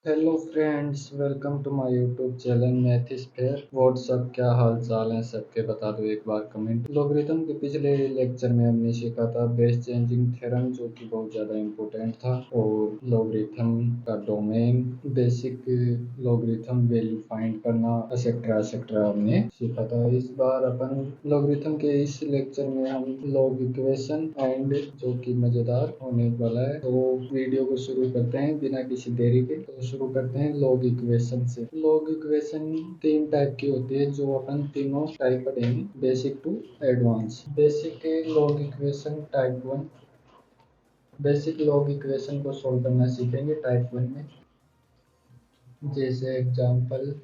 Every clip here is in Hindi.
Hello friends, welcome to my YouTube channel Mathisphere. What's up, क्या हाल चाल है सबके, बता दो एक बार कमेंट। लॉगरिथम के पिछले लेक्चर में हमने सीखा था बेस चेंजिंग थ्योरम, जो कि बहुत ज़्यादा इम्पोर्टेंट था, और लॉगरिथम का domain, basic logarithm value find करना, एक्सेट्रा एक्सेट्रा हमने सीखा था। इस बार अपन लॉगरिथम के इस लेक्चर में हम लॉग इक्वेशन एंड, जो कि मज़ेदार होने वाला है। तो वीडियो को शुरू करते हैं बिना किसी देरी के। तो शुरू करते हैं लॉग इक्वेशन से। लॉग इक्वेशन तीन टाइप की होती है, जो अपन तीनों टाइप पढ़ेंगे, basic to advance. Basic log equation type one. Basic log equation को सोल्व करना सीखेंगे टाइप वन में। जैसे एग्जांपल,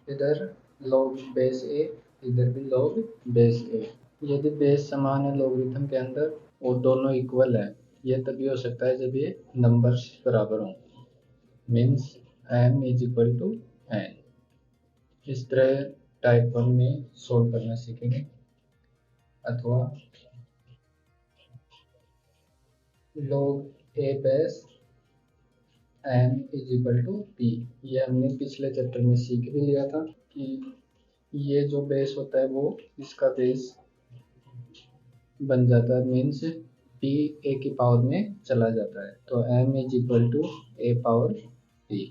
इधर लॉग बेस ए, इधर भी लॉग बेस ए। यदि बेस समान है लॉगरिथम के अंदर और दोनों इक्वल है, यह तभी हो सकता है जब ये नंबर्स बराबर हों, means m is equal to n। इस तरह टाइप वन में सोल्व करना सीखेंगे। अथवा log a base m is equal to p। ये हमने पिछले चैप्टर में सीख भी लिया था कि ये जो बेस होता है वो इसका बेस बन जाता है, मीन्स p a की पावर में चला जाता है, तो m is equal to a power p।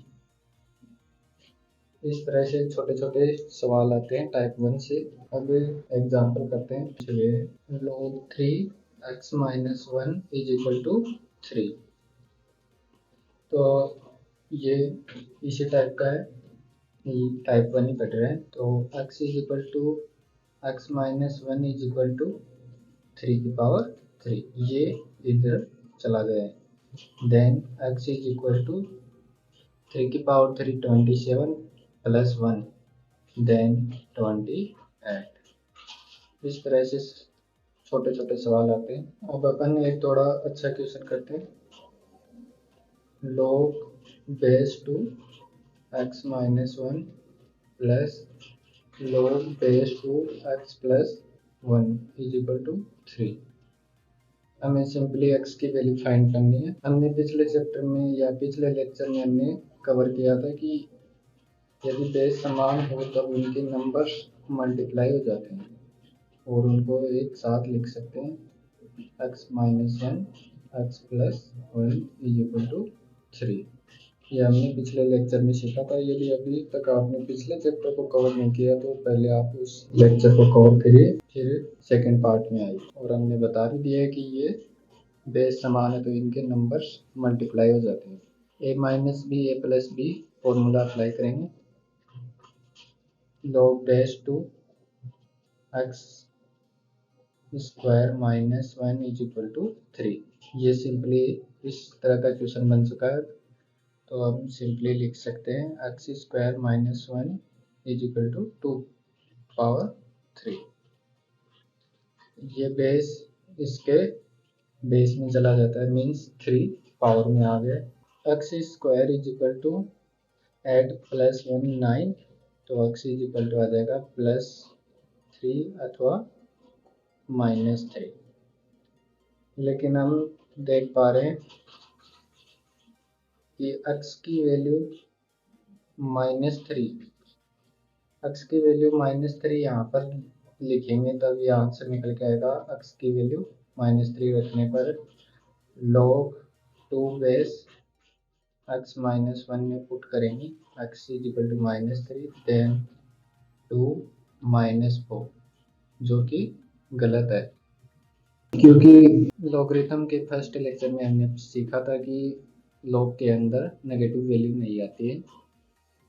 इस तरह से छोटे छोटे सवाल आते हैं टाइप वन से। अब एग्जांपल करते हैं। चलिए, log 3 x minus 1 is equal to 3। तो ये इसी टाइप का है, ये टाइप वन ही पढ़ रहे हैं। तो x is equal to x minus 1 is equal to 3 की पावर 3, ये इधर चला गया है। Then x is equal to 3 की पावर 3 27 प्लस 1, देन 28। इस तरह से छोटे छोटे सवाल आते हैं। अब अपन एक थोड़ा अच्छा क्वेश्चन करते हैं। log base two x minus 1 plus log base two x plus 1 is equal to 3। हमें सिंपली x की वैल्यू फाइंड करनी है। हमने पिछले चैप्टर में या पिछले लेक्चर में हमने कवर किया था कि यदि बेस समान हो तब उनके नंबर्स मल्टीप्लाई हो जाते हैं और उनको एक साथ लिख सकते हैं। x minus 1 x plus 1 is equal to 3। ये हमने पिछले लेक्चर में सीखा था। यदि अभी तक आपने पिछले चैप्टर को कवर नहीं किया तो पहले आप उस लेक्चर को कवर करिए, फिर सेकंड पार्ट में आइए। और हमने बता भी दिया है कि ये बेस समान है तो इनके नंबर्स मल्टीप्लाई हो जाते हैं। a minus B A plus B formula apply करेंगे। log base two x square minus 1 is equal to 3। ये सिंपली इस तरह का क्वेश्चन बन चुका है, तो हम सिंपली लिख सकते हैं x square minus 1 is equal to 2 power 3। ये बेस इसके बेस में चला जाता है, मीन्स 3 पावर में आ गया। X square is equal to eight plus 1 9, तो एक्स इज इक्वल टू आ जाएगा प्लस 3 अथवा माइनस 3। लेकिन हम देख पा रहे हैं कि x की वैल्यू -3, x की वैल्यू -3 यहाँ पर लिखेंगे तब ये आंसर निकल के आएगा। x की वैल्यू -3 रखने पर log 2 बेस x माइनस 1 में पुट करेंगे, x is equal to -3 then 2 -4, जो कि गलत है, क्योंकि लॉगरिथम के फर्स्ट लेक्चर में हमने सीखा था कि लॉग के अंदर नेगेटिव वैल्यू नहीं आती है।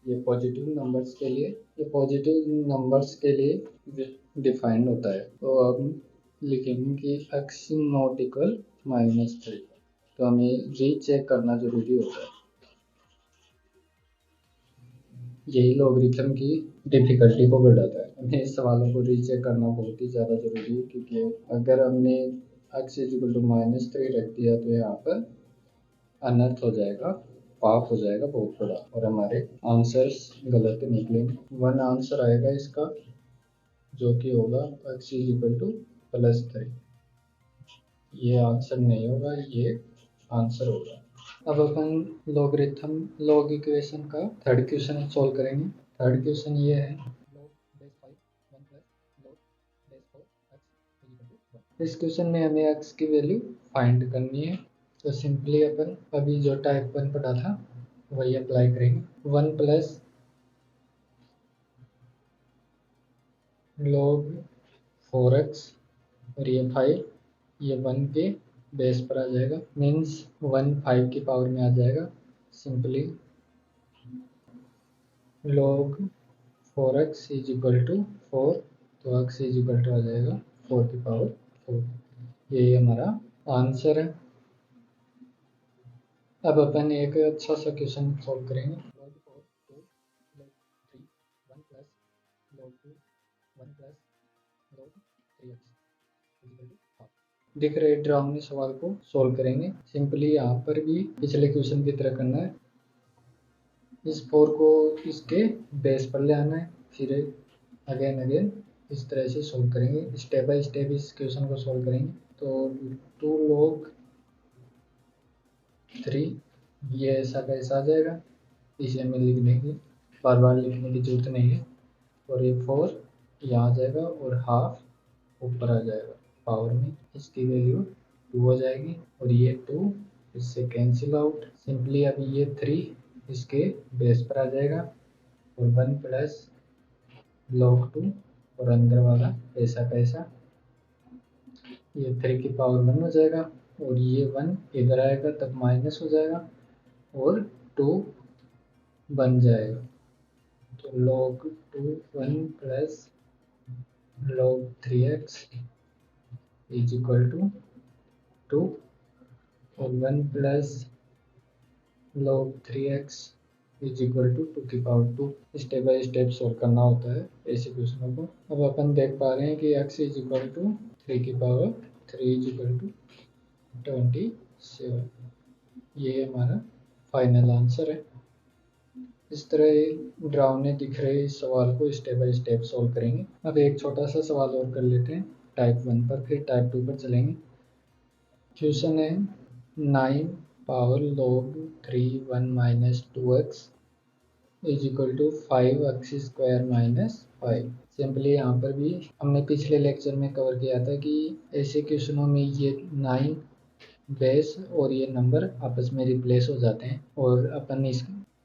ये पॉजिटिव नंबर्स के लिए, ये पॉजिटिव नंबर्स के लिए डिफाइंड होता है। तो अब लिखेंगे कि x नॉट इक्वल -3, तो हमें रीचेक करना जरूरी होता है। यही लॉगरिथम की डिफिकल्टी को बढ़ाता है। हमें इस सवालों को रीचेक करना बहुत ही ज़्यादा जरूरी है, क्योंकि अगर हमने x इक्वल टू -3 रख दिया तो यहाँ पर अनर्थ हो जाएगा, पाप हो जाएगा बहुत बड़ा, और हमारे आंसर्स गलत निकलेंगे। वन आंसर आएगा इसका, जो कि होगा x इज इक्वल टू +3। ये आंसर नहीं होगा, ये आंसर होगा। अब अपन लॉग इक्वेशन का थर्ड क्वेश्चन सॉल्व करेंगे। थर्ड क्वेश्चन ये है, log base 5 1 plus log base 4 x equal to 1। इस क्वेश्चन में हमें x की वैल्यू फाइंड करनी है। तो सिंपली अपन अभी जो टाइप 1 पढ़ा था वही अप्लाई करेंगे। 1 प्लस log 4x और ये 5, ये 1 के बेस पर आ जाएगा, मीन्स 1 5 की पावर में आ जाएगा। Simply log 4x is equal to 4, तो x इज इक्वल टू आ जाएगा 4 की पावर 4। यही हमारा आंसर है। अब अपन एक अच्छा सा क्वेश्चन सॉल्व करेंगे। log 4 2 log 3 1 plus log 2 1 plus log 3x equal to half. दिख रहे ड्राउंग सवाल को सॉल्व करेंगे। सिंपली यहाँ पर भी पिछले क्वेश्चन की तरह करना है। इस 4 को इसके बेस पर ले आना है, फिर अगेन इस तरह से सॉल्व करेंगे। स्टेप बाय स्टेप इस क्वेश्चन को सॉल्व करेंगे। तो 2 log 3 ये ऐसा कैसा आ जाएगा, इसे हमें लिख देंगे, बार बार लिखने की जरूरत नहीं है। और ये 4 यहाँ आ जाएगा और हाफ ऊपर आ जाएगा पावर में, इसकी वैल्यू 2 हो जाएगी। और ये 2 इससे कैंसिल आउट। सिंपली अभी ये 3 इसके बेस पर आ जाएगा और 1 प्लस log 2 और अंदर वाला ऐसा कैसा, ये 3 की पावर 1 हो जाएगा और ये 1 इधर आएगा तब माइनस हो जाएगा और 2 बन जाएगा। तो log 2 1 plus log 3x is equal to 2 और 1 plus log 3x is equal to 2 की power 2। Step by step solve करना होता है ऐसे क्वेश्चनों को। अब अपन देख पा रहे हैं कि x इज इक्वल टू 3 की पावर 3 इज इक्वल टू 27। ये हमारा फाइनल आंसर है। इस तरह ड्राउने दिख रहे इस सवाल को स्टेप बाय स्टेप सॉल्व करेंगे। अब एक छोटा सा सवाल और कर लेते हैं टाइप 1 पर, फिर टाइप 2 पर चलेंगे। क्वेश्चन है 9 power log 3 1 minus 2x is equal to 5x square minus 5। Simply यहाँ पर भी हमने पिछले लेक्चर में कवर किया था कि ऐसे क्वेश्चनों में ये 9 बेस और ये नंबर आपस में रिप्लेस हो जाते हैं। और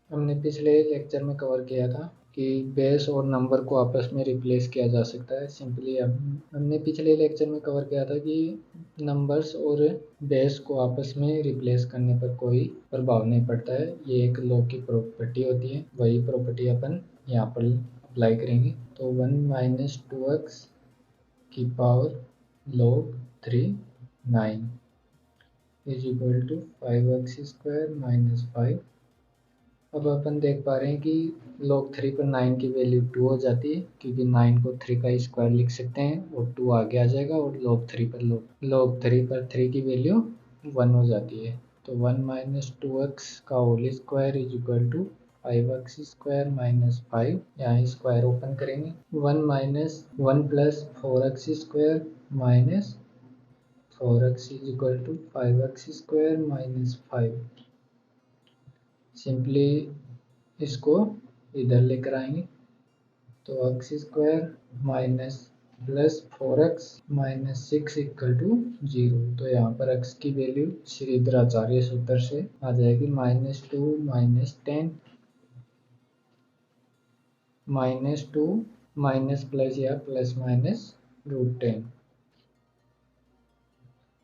हमने पिछले लेक्चर में कवर किया था कि बेस और नंबर को आपस में रिप्लेस किया जा सकता है। सिंपली अब हमने पिछले लेक्चर में कवर किया था कि नंबर्स और बेस को आपस में रिप्लेस करने पर कोई प्रभाव नहीं पड़ता है, ये एक लॉ की प्रॉपर्टी होती है। वही प्रॉपर्टी अपन यहाँ पर अप्लाई करेंगे। तो 1 माइनस 2x की power log 3 9 is equal to 5x square minus 5। अब अपन देख पा रहे हैं कि log 3 पर 9 की वैल्यू 2 हो जाती है, क्योंकि 9 को 3 का स्क्वायर लिख सकते हैं और 2 आगे आ जाएगा। और log 3 पर 3 की वैल्यू 1 हो जाती है। तो 1 माइनस 2x का whole square is equal to 5x square minus 5। यहाँ स्क्वायर ओपन करेंगे। 1 plus 4x square minus 4x is equal to 5x square minus 5। Simply इसको इधर लेकर आएंगे तो x square minus plus 4x minus 6 equal to 0। तो यहाँ पर x की वैल्यू श्रीधराचार्य सूत्र से आ जाएगी -2 माइनस 10 -2 माइनस प्लस या प्लस माइनस √10।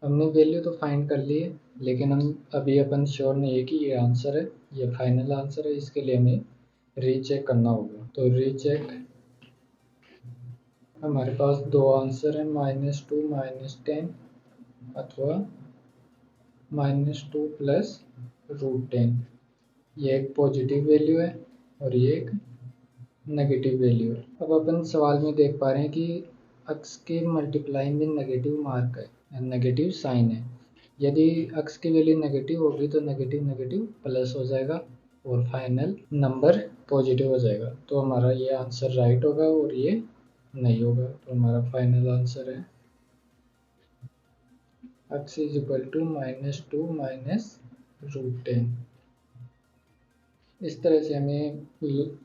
हमने वैल्यू तो फाइंड कर ली है, लेकिन अपन श्योर नहीं है कि ये आंसर है, ये फाइनल आंसर है। इसके लिए हमें रीचेक करना होगा। तो रीचेक, हमारे पास दो आंसर है, -2 माइनस 10 अथवा -2 प्लस √10। ये एक पॉजिटिव वैल्यू है और ये एक नेगेटिव वैल्यू है। अब अपन सवाल में देख पा रहे हैं कि x के मल्टीप्लाई में नेगेटिव मार्क है, नेगेटिव साइन है। यदि x की वैल्यू नेगेटिव होगी तो नेगेटिव नेगेटिव प्लस हो जाएगा और फाइनल नंबर पॉजिटिव हो जाएगा। तो हमारा ये आंसर राइट होगा और ये नहीं होगा। तो हमारा फाइनल आंसर है x is equal to -2 minus √10। इस तरह से हमें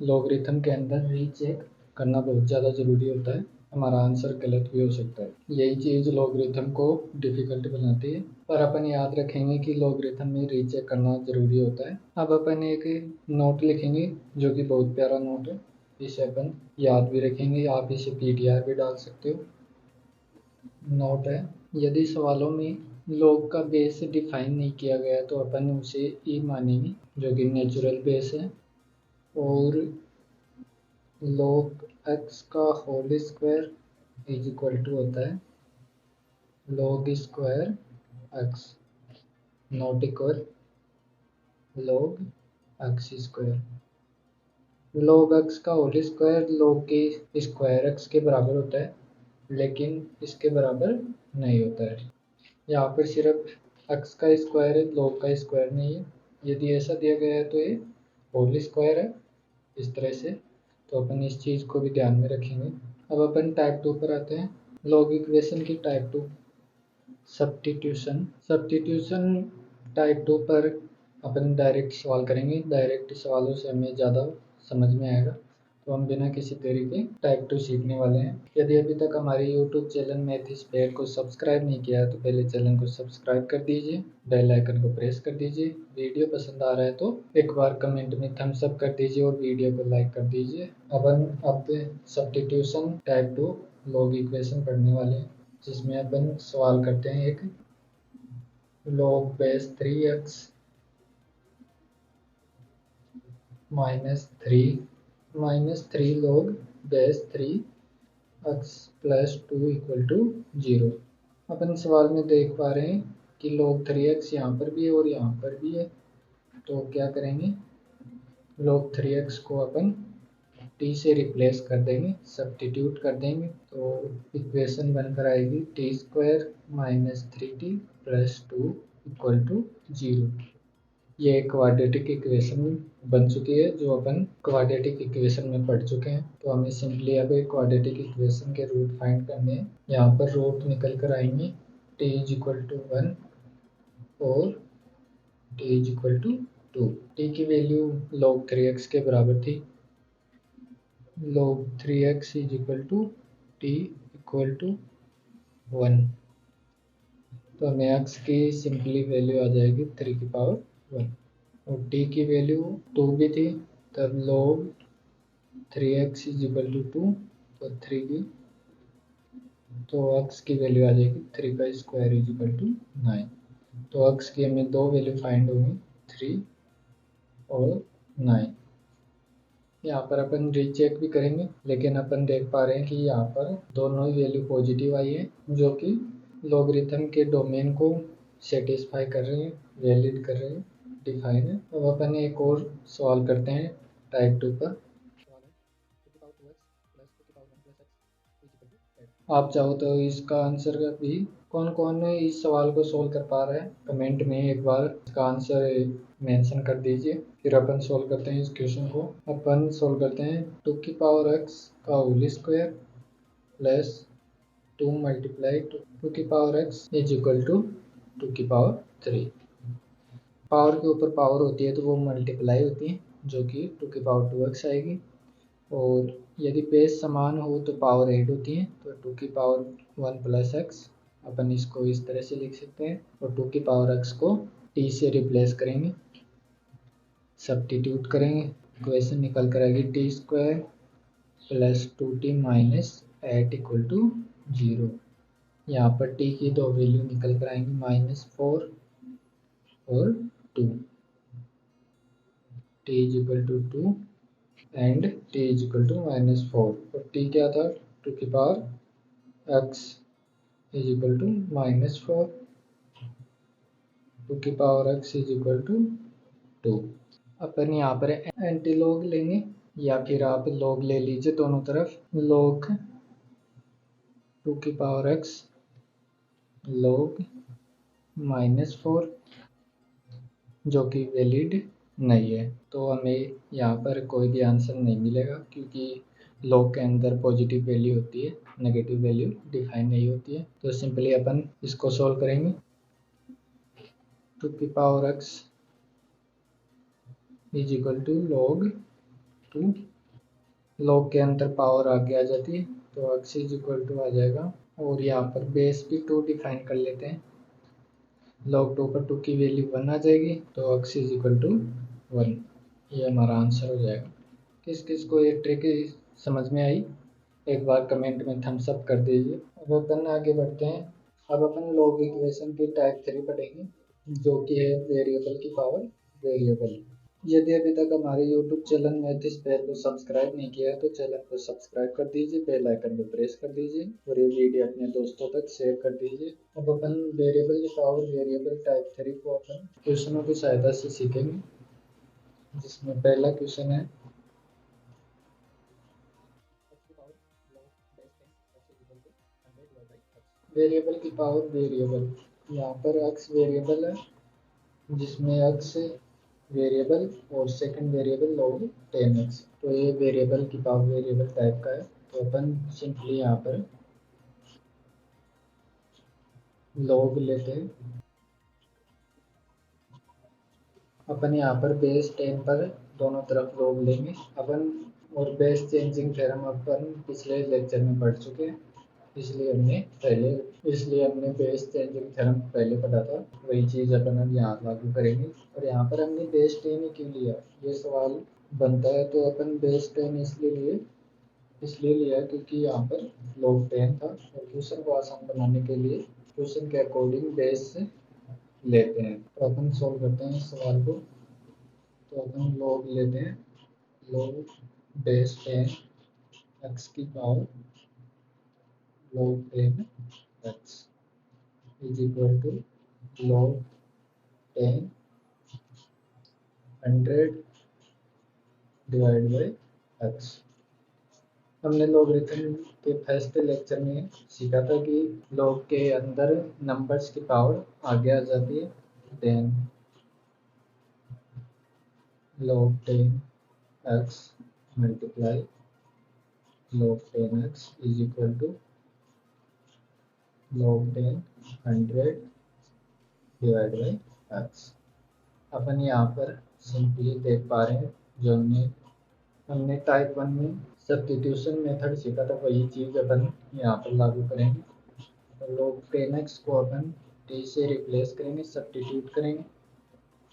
लॉगरिथम के अंदर रीचेक करना बहुत ज़्यादा ज़रूरी होता है, हमारा आंसर गलत भी हो सकता है। यही चीज़ लॉगरिथम को डिफ़िकल्ट बनाती है, पर अपन याद रखेंगे कि लॉगरिथम में रीचेक करना ज़रूरी होता है। अब अपन एक नोट लिखेंगे जो कि बहुत प्यारा नोट है, इसे अपन याद भी रखेंगे, आप इसे PTR भी डाल सकते हो। नोट है, यदि सवालों में लॉग का बेस डिफाइन नहीं किया गया तो अपन उसे ई मानेंगे जो कि नेचुरल बेस है, और log x का whole square is equal to होता है log square x, not equal log x square. log x का होल स्क्वायर log के स्क्वायर x के बराबर होता है, लेकिन इसके बराबर नहीं होता है। यहाँ पर सिर्फ x का स्क्वायर है, log का स्क्वायर नहीं है। यदि ऐसा दिया गया है तो ये होल स्क्वायर है इस तरह से, तो अपन इस चीज़ को भी ध्यान में रखेंगे। अब अपन टाइप 2 पर आते हैं, लॉग इक्वेशन की टाइप 2, सब्स्टिट्यूशन। सब्स्टिट्यूशन टाइप 2 पर अपन डायरेक्ट सवाल करेंगे, डायरेक्ट सवालों से हमें ज़्यादा समझ में आएगा, तो हम बिना किसी तरीके टाइप 2 सीखने वाले हैं। यदि अभी तक हमारे YouTube channel math is paid को सब्सक्राइब नहीं किया है तो पहले चैनल को सब्सक्राइब कर दीजिए, बेल आइकन को प्रेस कर दीजिए। वीडियो पसंद आ रहा है तो एक बार कमेंट में थम्स अप कर दीजिए और वीडियो को लाइक कर दीजिए। अब सब्स्टिट्यूशन टाइप 2 लॉग इक्वेशन पढ़ने वाले हैं, जिसमें अपन सवाल करते हैं एक log base 3x -3 log base 3x plus 2 equal to 0। अपन सवाल में देख पा रहे हैं कि log 3x यहाँ पर भी है और यहाँ पर भी है, तो क्या करेंगे, log 3x को अपन t से रिप्लेस कर देंगे, सब्स्टिट्यूट कर देंगे, तो इक्वेशन बनकर आएगी t square minus 3t plus 2 equal to 0। ये एक क्वाड्रेटिक इक्वेशन बन चुकी है जो अपन क्वाड्रेटिक इक्वेशन में पढ़ चुके हैं। तो हमें सिंपली अब एक क्वाड्रेटिक इक्वेशन के रूट फाइंड करने हैं। यहाँ पर रूट निकल कर आएंगे t इज इक्वल टू 1 और t is equal to 2। t की वैल्यू log 3x के बराबर थी, log 3x is equal to t equal to 1, तो हमें x की सिंपली वैल्यू आ जाएगी 3 की पावर 1, और t की वैल्यू 2 भी थी, तब log 3x is equal to 2, तो 3 की, तो x की वैल्यू आ जाएगी 3 का स्क्वायर इज इक्वल टू 9। तो x की हमें दो वैल्यू फाइंड होंगी, 3 और 9। यहाँ पर अपन रीचेक भी करेंगे, लेकिन अपन देख पा रहे हैं कि यहाँ पर दोनों ही वैल्यू पॉजिटिव आई है, जो कि लॉगरिथम के डोमेन को सेटिस्फाई कर रहे हैं, वैलिड कर रहे हैं, डिफाइन है। अब अपन एक और सवाल करते हैं टाइप 2 पर। आप चाहो तो इसका आंसर भी, कौन कौन इस सवाल को सोल्व कर पा रहा है कमेंट में एक बार इसका आंसर मेंशन कर दीजिए, फिर अपन सोल्व करते हैं इस क्वेश्चन को। अपन सोल्व करते हैं 2 की पावर x का होल स्क्वायर प्लस 2 मल्टीप्लाई 2 की power x is equal to 2 की पावर 3। पावर के ऊपर पावर होती है तो वो मल्टीप्लाई होती है, जो कि 2 की पावर 2x आएगी, और यदि बेस समान हो तो पावर ऐड होती है, तो 2 की पावर 1 प्लस एक्स, अपन इसको इस तरह से लिख सकते हैं, और 2 की पावर x को t से रिप्लेस करेंगे, सब्स्टिट्यूट करेंगे, इक्वेशन निकल कर आएगी t square plus 2t minus 8 equal to 0। यहाँ पर t की दो वैल्यू निकल कर आएंगी -4 और 2, t is equal to 2 and t is equal to -4, और t क्या था, 2 की power x is equal to -4, 2 की power x is equal to 2। अपन यहाँ पर एंटी लॉग लेंगे, या फिर आप लॉग ले लीजिए दोनों तरफ, log 2 की पावर x log -4, जो कि वैलिड नहीं है, तो हमें यहाँ पर कोई भी आंसर नहीं मिलेगा, क्योंकि लॉग के अंदर पॉजिटिव वैल्यू होती है, नेगेटिव वैल्यू डिफाइन नहीं होती है। तो सिंपली अपन इसको सॉल्व करेंगे। टू की power x is equal to log 2। log के अंदर पावर आगे आ जाती है तो x इज इक्वल टू आ जाएगा, और यहाँ पर बेस भी 2 डिफाइन कर लेते हैं। log 2 पर 2 की वैल्यू 1 आ जाएगी तो x इज इक्वल टू 1। ये हमारा आंसर हो जाएगा। किस किस को ये ट्रिक समझ में आई, एक बार कमेंट में थम्स अप कर दीजिए। अब अपन आगे बढ़ते हैं। अब अपन लॉग इक्वेशन की टाइप 3 पढ़ेंगे, जो कि है वेरिएबल की पावर वेरिएबल। यदि अभी तक हमारे YouTube चैनल मैथ स्क्वायर को सब्सक्राइब नहीं किया है तो चैनल को सब्सक्राइब कर दीजिए, बेल आइकन को प्रेस कर दीजिए और ये वीडियो अपने दोस्तों तक शेयर कर दीजिए। अब अपन वेरिएबल की पावर वेरिएबल टाइप 3 को अपन क्वेश्चनों की सहायता से सीखेंगे, जिसमें पहला क्वेश्चन है वेरिएबल की पावर वेरिएबल। यहाँ पर x वेरिएबल है, जिसमें x वेरिएबल और सेकंड वेरिएबल log 10x। तो ये वेरिएबल की पावर वेरिएबल टाइप का है, तो अपन सिंपली यहाँ पर log लेते हैं। अपन यहाँ पर बेस 10 पर दोनों तरफ log लेंगे अपन, और बेस चेंजिंग थ्योरम अपन पिछले लेक्चर में पढ़ चुके हैं, इसलिए हमने बेस चेंजिंग थ्योरम पहले पढ़ा था, वही चीज़ अपन अब यहाँ लागू करेंगे। और यहाँ पर हमने बेस 10 ही क्यों लिया, ये सवाल बनता है। तो अपन बेस 10 इसलिए लिया क्योंकि यहाँ पर log 10 था, और क्वेश्चन को आसान बनाने के लिए क्वेश्चन के अकॉर्डिंग बेस लेते हैं। तो अपन सॉल्व करते हैं इस सवाल को। तो अपन log लेते हैं, log बेस 10 x की power log 10 x is equal to log 10 100 divide by x। हमने लॉगरिथम के फर्स्ट लेक्चर में सीखा था कि log के अंदर नंबर्स की पावर आगे आ जाती है, then log 10 x multiply log 10 x is equal to log 10 100 divide by x। अपन यहाँ पर सिंपली देख पा रहे हैं, जो हमने टाइप 1 में सब्स्टिट्यूशन मेथड सीखा था, वही चीज़ अपन यहाँ पर लागू करेंगे। तो log 10x को अपन t से रिप्लेस करेंगे, सब्स्टिट्यूट करेंगे,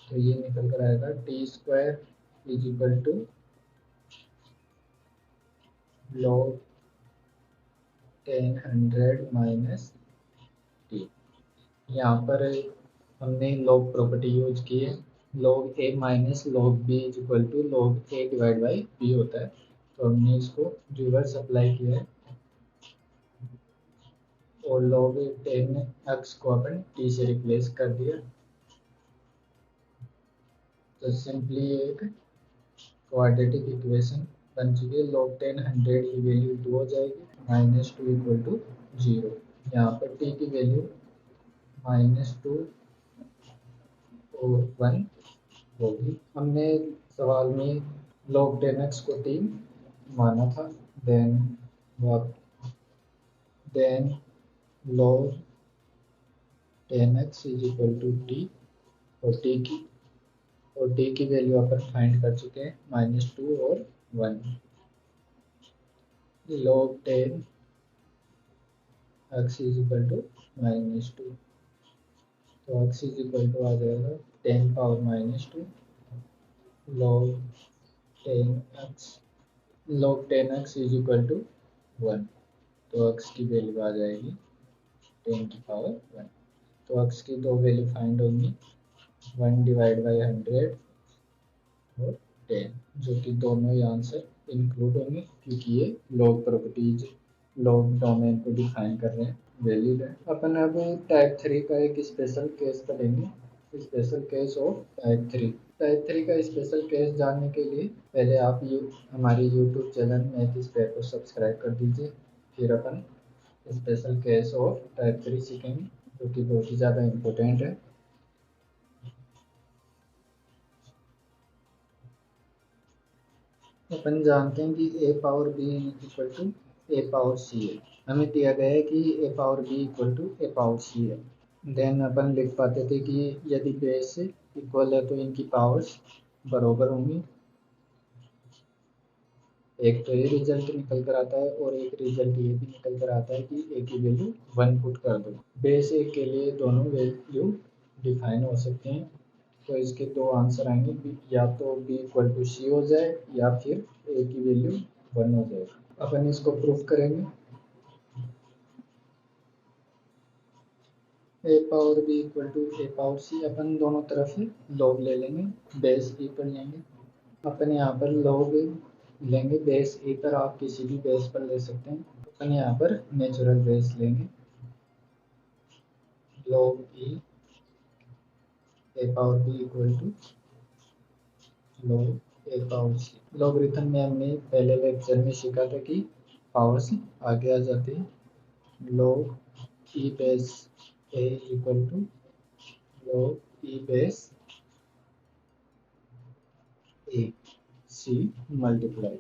तो ये निकल कर आएगा T square is equal to log 10 100 minus T. यहाँ पर हमने log प्रॉपर्टी यूज की है, log a minus log b is equal to log a divide by b होता है, तो हमने इसको रिवर्स अप्लाई किया है, और log 10x को अपन t से रिप्लेस कर दिया। तो सिंपली एक क्वाड्रेटिक इक्वेशन बन चुकी है। log 10 100 की वैल्यू 2 हो जाएगी, माइनस 2 इक्वल टू 0। यहाँ पर t की वैल्यू -2 और 1 होगी। हमने सवाल में log 10x को t माना था, then log 10x is equal to t, और t की वैल्यू अपन फाइंड कर चुके हैं, -2 और 1। log 10 x is equal to -2, तो x इज इक्वल टू आ जाएगा 10 power -2 log 10x is equal to 1, तो x की वैल्यू आ जाएगी 10 की पावर 1। तो x की दो वैल्यू फाइंड होंगी, 1 डिवाइड बाई 100 और 10, जो कि दोनों ही आंसर इंक्लूड होंगे, क्योंकि ये लॉग प्रॉपर्टीज लॉग डोमेन को डिफाइन कर रहे हैं, वैलिड है। अपन अब टाइप 3 का एक स्पेशल केस पढ़ेंगे, special case of type 3। Type 3 का स्पेशल केस जानने के लिए पहले आप हमारे यूट्यूब चैनल मैथ स्क्वायर को सब्सक्राइब कर दीजिए, फिर अपन स्पेशल केस ऑफ टाइप 3 सीखेंगे, जो कि बहुत ही ज़्यादा इम्पोर्टेंट है। अपन जानते हैं कि a power b equal to a power c है। हमें दिया गया है कि a power b equal to a power c है। देन अपन लिख पाते थे कि यदि बेस इक्वल है तो इनकी पावर्स बराबर होंगी। एक तो ये रिजल्ट निकल कर आता है और एक रिजल्ट ये भी निकल कर आता है कि ए की वैल्यू 1 पुट कर दो। बेस ए के लिए दोनों वैल्यू डिफाइन हो सकते हैं, तो इसके दो आंसर आएंगे, या तो बी इक्वल टू सी हो जाए या फिर ए की वैल्यू 1 हो जाए। अपन इसको प्रूफ करेंगे। A power B equal to A power C, अपन दोनों तरफ से लॉग ले लेंगे, बेस ई पर लेंगे। अपन यहाँ पर लॉग लेंगे बेस ई पर, आप किसी भी बेस पर ले सकते हैं। अपन यहाँ पर नेचुरल बेस लेंगे, log e a power B equal to log a power c. Logarithm में हमने पहले लेक्चर में सीखा था कि पावर्स आगे आ जाती है। log e base a equal to log e base a c multiply.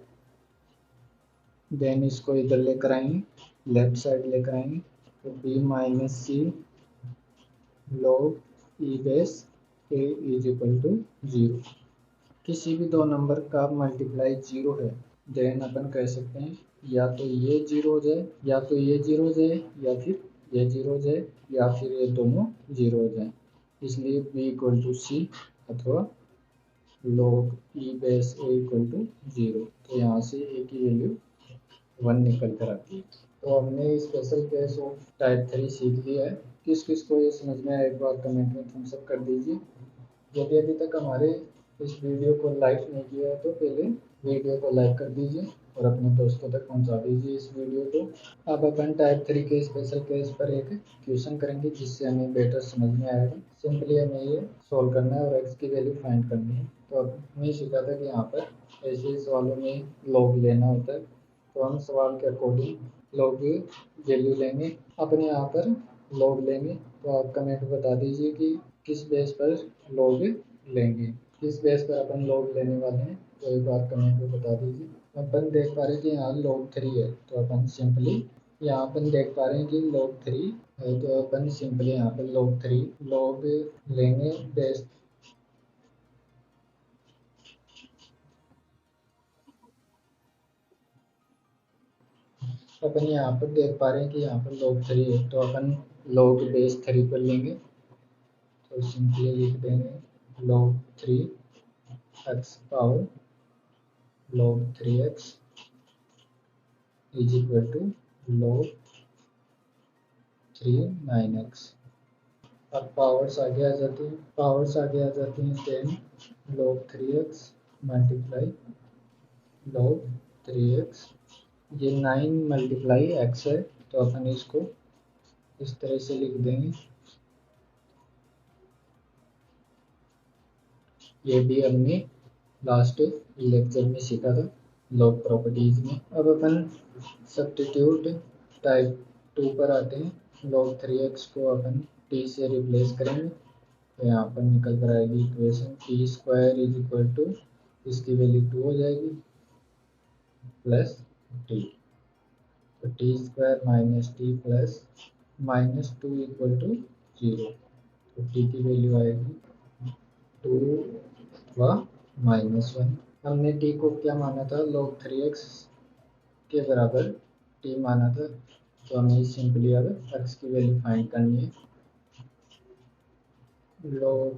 Then इसको इधर लेकर आएंगे, लेफ्ट साइड लेकर आएंगे, तो b minus C log e base a is equal to 0। किसी भी दो नंबर का मल्टीप्लाई 0 है, देन अपन कह सकते हैं या तो ये 0 हो जाए, या तो ये 0 हो जाए, या फिर ये 0 हो जाए, या फिर ये दोनों 0 हो जाए। इसलिए b इक्वल टू सी अथवा log e base a equal to 0। तो यहाँ से a की वैल्यू 1 निकल कर आती है। तो हमने स्पेशल केस ऑफ टाइप 3 सीख लिया है। किस किस को ये समझ में आया एक बार कमेंट में थम्स अप कर दीजिए। यदि अभी तक हमारे इस वीडियो को लाइक नहीं किया है तो पहले वीडियो को लाइक कर दीजिए और अपने दोस्तों तक पहुंचा दीजिए इस वीडियो को। अब अपन टाइप 3 के स्पेशल केस पर एक क्वेश्चन करेंगे जिससे हमें बेटर समझ में आएगा। सिंपली हमें ये सॉल्व करना है और एक्स की वैल्यू फाइंड करनी है। तो अब मैं सीखा था कि यहाँ पर ऐसे सवालों में लॉग लेना होता है, तो हम सवाल के अकॉर्डिंग लॉग वैल्यू लेंगे। अपने यहाँ पर लॉग लेंगे, तो आप कमेंट बता दीजिए कि किस बेस पर लॉग लेंगे, किस बेस पर अपन लॉग लेने वाले हैं, तो एक बार कमेंट में बता दीजिए। अपन देख पा रहे हैं कि यहाँ log 3 है, तो अपन सिंपली यहाँ अपन देख पा रहे हैं कि log 3 है, तो अपन सिंपली यहाँ पर log 3 log लेंगे बेस। अपन यहाँ पर देख पा रहे हैं कि यहाँ पर log 3 है, तो अपन log बेस 3 पर लेंगे, तो सिंपली लिख देंगे log 3 x power log 3x is equal to log 3 9x। अब पावर्स आगे आ जाती हैं, then log 3x multiply log 3x। ये 9 मल्टीप्लाई x है, तो अपन इसको इस तरह से लिख देंगे। ये भी हमने लास्ट लेक्चर में सीखा था लॉग प्रॉपर्टीज में। अब अपन सब्स्टिट्यूट टाइप 2 पर आते हैं। log 3x को अपन t से रिप्लेस करेंगे, तो यहाँ पर निकल कर आएगी equation T square is equal to, इसकी वैल्यू 2 हो जाएगी, प्लस टी। तो T square minus T plus -2 equal to 0। तो टी की वैल्यू आएगी 2 व -1। हमने टी को क्या माना था, log 3x के बराबर टी माना था, तो हमें सिंपली अब x की वैल्यू फाइंड करनी है। log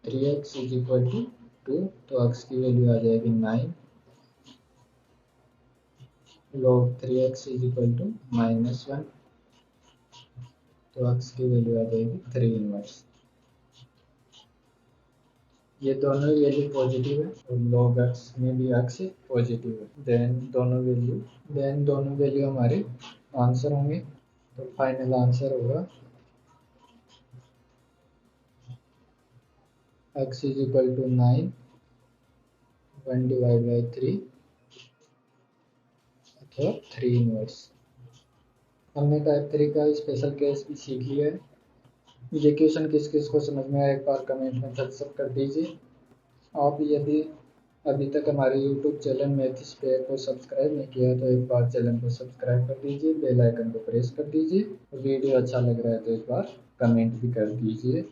3x is equal to 2, तो x की वैल्यू आ जाएगी 9। log 3x is equal to -1, तो x की वैल्यू आ जाएगी 3 इनवर्स। ये दोनों वैल्यू पॉजिटिव है और log x में भी x पॉजिटिव है। देन दोनों वैल्यू हमारे आंसर होंगे, तो फाइनल आंसर होगा x is equal to 9, 1 divide by 3 अथवा 3 इनवर्स। हमने टाइप 3 का स्पेशल केस भी सीख लिया है। ये क्वेश्चन किस किस को समझ में आया एक बार कमेंट में थम्स अप कर दीजिए। आप यदि अभी तक हमारे YouTube चैनल मैथिस पेयर को सब्सक्राइब नहीं किया तो एक बार चैनल को सब्सक्राइब कर दीजिए, बेल आइकन को प्रेस कर दीजिए। वीडियो अच्छा लग रहा है तो एक बार कमेंट भी कर दीजिए।